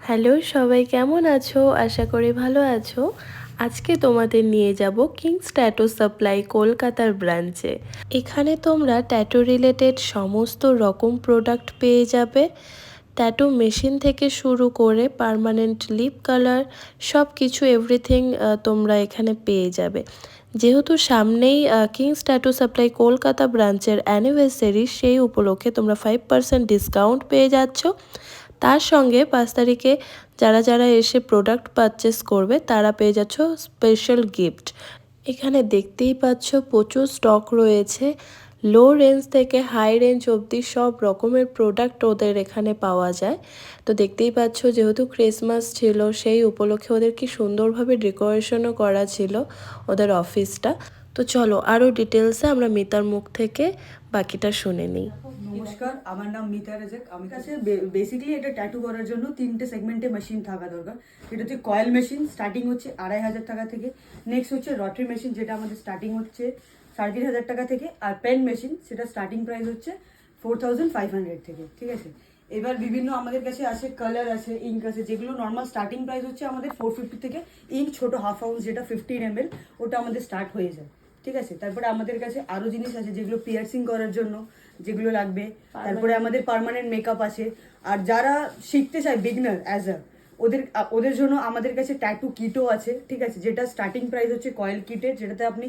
Hello সবাই, কেমন আছো? আশা করি ভালো আছো। আজকে তোমাদের নিয়ে যাব কিংস ট্যাটু সাপ্লাই কলকাতার ব্রাঞ্চে। এখানে তোমরা ট্যাটু রিলেটেড সমস্ত রকম প্রোডাক্ট পেয়ে যাবে। ট্যাটু মেশিন থেকে শুরু করে পার্মানেন্ট লিপ কালার সব কিছু এভরিথিং তোমরা এখানে পেয়ে যাবে। যেহেতু সামনেই কিংস ট্যাটু সাপ্লাই কলকাতা ব্রাঞ্চের অ্যানিভার্সারি, সেই উপলক্ষে তোমরা 5% ডিসকাউন্ট পেয়ে যাচ্ছ। তার সঙ্গে 5 তারিখে যারা যারা এসে প্রোডাক্ট পারচেস করবে তারা পেয়ে যাচ্ছ স্পেশাল গিফট। এখানে দেখতেই পাচ্ছ প্রচুর স্টক রয়েছে। লো রেঞ্জ থেকে হাই রেঞ্জ অবধি সব রকমের প্রোডাক্ট ওদের এখানে পাওয়া যায়। তো দেখতেই পাচ্ছ, যেহেতু ক্রিসমাস ছিল সেই উপলক্ষে ওদের কি সুন্দরভাবে ডেকোরেশনও করা ছিল ওদের অফিসটা। তো চলো আরও ডিটেলসে আমরা মিতার মুখ থেকে বাকিটা শুনে নিই। নমস্কার, আমার নাম মিতা রেজাক। আমার কাছে বেসিক্যালি এটা ট্যাটু করার জন্য 3টে সেগমেন্টে মেশিন থাকা দরকার। যেটা হচ্ছে কয়েল মেশিন, স্টার্টিং হচ্ছে 2500 টাকা থেকে। নেক্সট হচ্ছে রটারি মেশিন, যেটা আমাদের স্টার্টিং হচ্ছে 3500 টাকা থেকে। আর পেন মেশিন, সেটা স্টার্টিং প্রাইস হচ্ছে 4500 থেকে। ঠিক আছে, এবার বিভিন্ন আমাদের কাছে আছে কালার আছে, ইঙ্ক আছে, যেগুলো নর্মাল স্টার্টিং প্রাইস হচ্ছে আমাদের 450 থেকে। ইঙ্ক ছোট হাফ আউন্স, যেটা 15 ml, ওটা আমাদের স্টার্ট হয়ে যায়। ঠিক আছে, তারপরে আমাদের কাছে আরো জিনিস আছে যেগুলো পিয়ার্সিং করার জন্য যেগুলো লাগবে। তারপরে আমাদের পার্মানেন্ট মেকআপ আছে। আর যারা শিখতে চায় বিগনার ওদের ওদের জন্য আমাদের কাছে ট্যাটু কিটও আছে। ঠিক আছে, যেটা স্টার্টিং প্রাইস হচ্ছে কয়েল কিটের, যেটাতে আপনি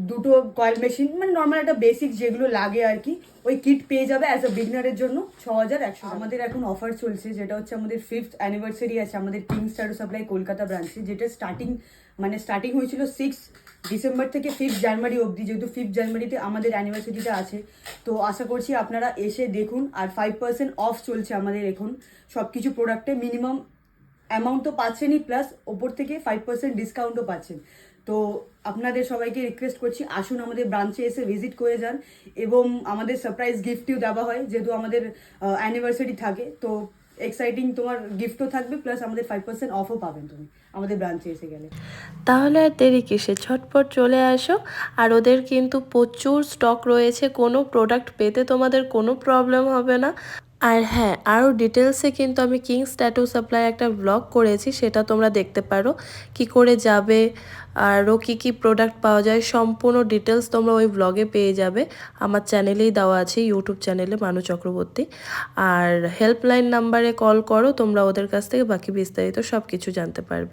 দুটো কয়েল মেশিন, মানে নর্মাল একটা বেসিক যেগুলো লাগে আর কি, ওই কিট পেয়ে যাবে বিগনারের জন্য 6100। আমাদের এখন অফার চলছে, যেটা হচ্ছে আমাদের 5th অ্যানিভার্সারি আছে আমাদের কিংস ট্যাটু সাপ্লাই কলকাতা ব্রাঞ্চে, যেটা স্টার্টিং হয়েছিল 6 ডিসেম্বর থেকে 5 জানুয়ারি অবধি। যেহেতু 5 জানুয়ারিতে আমাদের অ্যানিভার্সারিটা আছে, তো আশা করছি আপনারা এসে দেখুন। আর 5% অফ চলছে আমাদের এখন সব কিছু প্রোডাক্টে। মিনিমাম অ্যামাউন্ট তো পাচ্ছেনই, প্লাস ওপর থেকে 5% ডিসকাউন্টও পাচ্ছেন। তো আপনাদের সবাইকে রিকোয়েস্ট করছি, আসুন আমাদের ব্রাঞ্চে এসে ভিজিট করে যান। এবং আমাদের সারপ্রাইজ গিফটও দেওয়া হয়, যেহেতু আমাদের অ্যানিভার্সারি থাকে। তো এক্সাইটিং তোমার গিফটও থাকবে, প্লাস আমাদের 5% অফও পাবেন তুমি আমাদের ব্রাঞ্চে এসে গেলে। তাহলে আর দেরি কিসে, ঝটপট চলে আসো। আর ওদের কিন্তু প্রচুর স্টক রয়েছে, কোনো প্রোডাক্ট পেতে তোমাদের কোনো প্রবলেম হবে না। আর হ্যাঁ, আরও ডিটেলসে কিন্তু আমি কিংস ট্যাটু সাপ্লাই একটা ব্লগ করেছি, সেটা তোমরা দেখতে পারো। কি করে যাবে, আরও কী কী প্রোডাক্ট পাওয়া যায়, সম্পূর্ণ ডিটেলস তোমরা ওই ব্লগে পেয়ে যাবে। আমার চ্যানেলেই দেওয়া আছে, ইউটিউব চ্যানেলে, মানু চক্রবর্তী। আর হেল্পলাইন নাম্বারে কল করো তোমরা, ওদের কাছ থেকে বাকি বিস্তারিত সব কিছু জানতে পারবে।